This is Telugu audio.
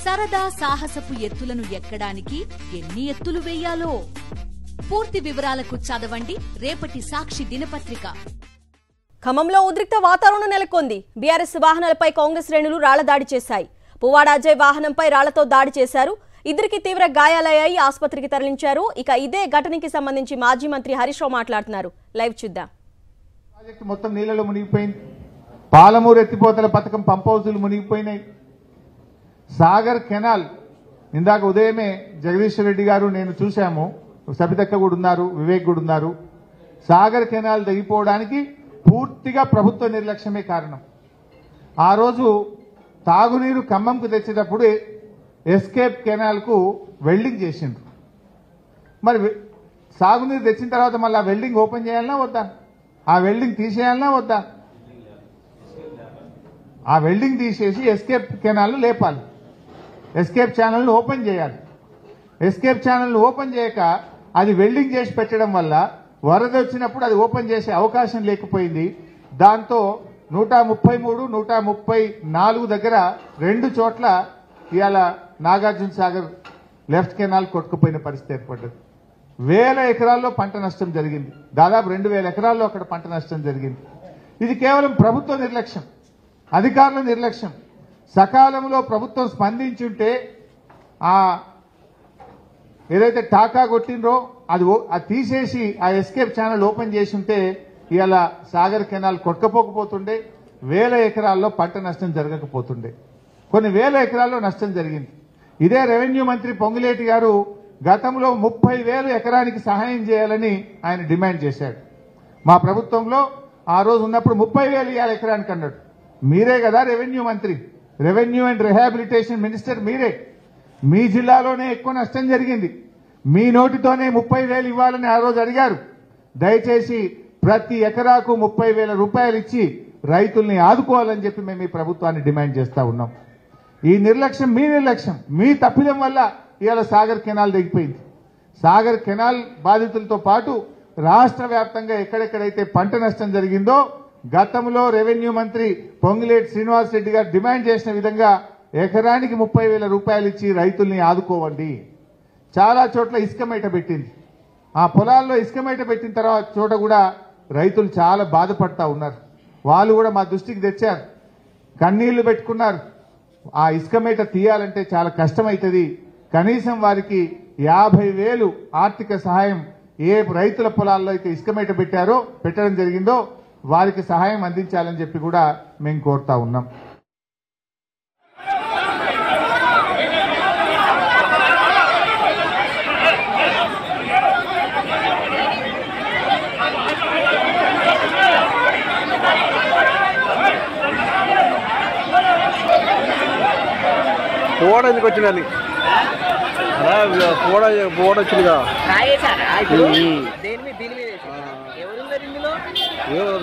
సరదా సాహసపు ఎత్తులను ఎక్కడానికి ఎన్ని ఎత్తులు వేయాలో పూర్తి వివరాలకు చదవండి రేపటి సాక్షి దినపత్రిక. ఖమ్మంలో ఉద్రిక్త వాతావరణం నెలకొంది. బీఆర్ఎస్ వాహనాలపై కాంగ్రెస్ శ్రేణులు రాళ్ల దాడి చేశాయి. పువ్వాడ అజయ్ వాహనంపై రాళ్లతో దాడి చేశారు. ఇద్దరికి తీవ్ర గాయాలయ్యాయి, ఆసుపత్రికి తరలించారు. ఇక ఇదే ఘటనకి సంబంధించి మాజీ మంత్రి హరీష్ రావు మాట్లాడుతున్నారు. లైవ్ చూద్దాం. ప్రాజెక్టు మొత్తం నీళ్లలో మునిగిపోయింది. పాలమూరు ఎత్తిపోతల పథకం పంప్ హౌజులు మునిగిపోయినాయి. సాగర్ కెనాల్ ఇందాక ఉదయమే జగదీశ్వర్ రెడ్డి గారు నేను చూశాము, సబితక్క కూడా ఉన్నారు, వివేక్ కూడా ఉన్నారు. సాగర్ కెనాల్ తెగిపోవడానికి పూర్తిగా ప్రభుత్వ నిర్లక్ష్యమే కారణం. ఆ రోజు తాగునీరు ఖమ్మంకు తెచ్చేటప్పుడు ఎస్కేప్ కెనాల్కు వెల్డింగ్ చేసిండ్రు. మరి సాగునీరు తెచ్చిన తర్వాత మళ్ళీ ఆ వెల్డింగ్ ఓపెన్ చేయాలన్నా వద్దా? ఆ వెల్డింగ్ తీసేయాలన్నా వద్దా? ఆ వెల్డింగ్ తీసేసి ఎస్కేప్ కెనాల్ను లేపాలి, ఎస్కేప్ ఛానల్ను ఓపెన్ చేయాలి. ఎస్కేప్ ఛానల్ను ఓపెన్ చేయక అది వెల్డింగ్ చేసి పెట్టడం వల్ల వరద వచ్చినప్పుడు అది ఓపెన్ చేసే అవకాశం లేకపోయింది. దాంతో 133, 134 దగ్గర 2 చోట్ల ఇవాళ నాగార్జున సాగర్ లెఫ్ట్ కెనాల్ కొట్టుకుపోయిన పరిస్థితి ఏర్పడ్డది. వేల ఎకరాల్లో పంట నష్టం జరిగింది. దాదాపు 2000 ఎకరాల్లో అక్కడ పంట నష్టం జరిగింది. ఇది కేవలం ప్రభుత్వ నిర్లక్ష్యం, అధికారుల నిర్లక్ష్యం. సకాలంలో ప్రభుత్వం స్పందించుంటే ఆ ఏదైతే టాకా కొట్టిండ్రో అది తీసేసి ఆ ఎస్కేప్ ఛానల్ ఓపెన్ చేసి ఉంటే ఇవాళ సాగర్ కెనాల్ కొట్టుకపోకపోతుండే, వేల ఎకరాల్లో పంట నష్టం జరగకపోతుండే. కొన్ని వేల ఎకరాల్లో నష్టం జరిగింది. ఇదే రెవెన్యూ మంత్రి పొంగులేటి గారు గతంలో 30,000 ఎకరానికి సహాయం చేయాలని ఆయన డిమాండ్ చేశాడు. మా ప్రభుత్వంలో ఆ రోజు ఉన్నప్పుడు 30,000 ఇవ్వాలి ఎకరానికి అన్నాడు. మీరే కదా రెవెన్యూ మంత్రి, రెవెన్యూ అండ్ రిహాబిలిటేషన్ మినిస్టర్ మీరే. మీ జిల్లాలోనే ఎక్కువ నష్టం జరిగింది. మీ నోటితోనే 30,000 ఇవ్వాలని ఆ రోజు అడిగారు. దయచేసి ప్రతి ఎకరాకు 30,000 రూపాయలు ఇచ్చి రైతుల్ని ఆదుకోవాలని చెప్పి మేము ఈ ప్రభుత్వాన్ని డిమాండ్ చేస్తా ఉన్నాం. ఈ నిర్లక్ష్యం మీ నిర్లక్ష్యం, మీ తప్పిదం వల్ల ఇవాళ సాగర్ కెనాల్ దిగిపోయింది. సాగర్ కెనాల్ బాధితులతో పాటు రాష్ట్ర వ్యాప్తంగా ఎక్కడెక్కడైతే పంట నష్టం జరిగిందో గతంలో రెవెన్యూ మంత్రి పొంగులేటి శ్రీనివాస్ రెడ్డి గారు డిమాండ్ చేసిన విధంగా ఎకరానికి 30,000 రూపాయలు ఇచ్చి రైతుల్ని ఆదుకోవండి. చాలా చోట్ల ఇసుక మేట పెట్టింది. ఆ పొలాల్లో ఇసుక మేట పెట్టిన తర్వాత చోట కూడా రైతులు చాలా బాధపడతా ఉన్నారు. వాళ్ళు కూడా మా దృష్టికి తెచ్చారు, కన్నీళ్లు పెట్టుకున్నారు. ఆ ఇసుక మేట తీయాలంటే చాలా కష్టమవుతుంది, కనీసం వారికి 50,000 ఆర్థిక సహాయం ఏ రైతుల పొలాల్లో అయితే ఇసుక మేట పెట్టడం జరిగిందో వారికి సహాయం అందించాలని చెప్పి కూడా మేము కోరుతా ఉన్నాం. పోడ ఎందుకు వచ్చిందని పోడ వచ్చిందిగా దేని మీద ఎవరు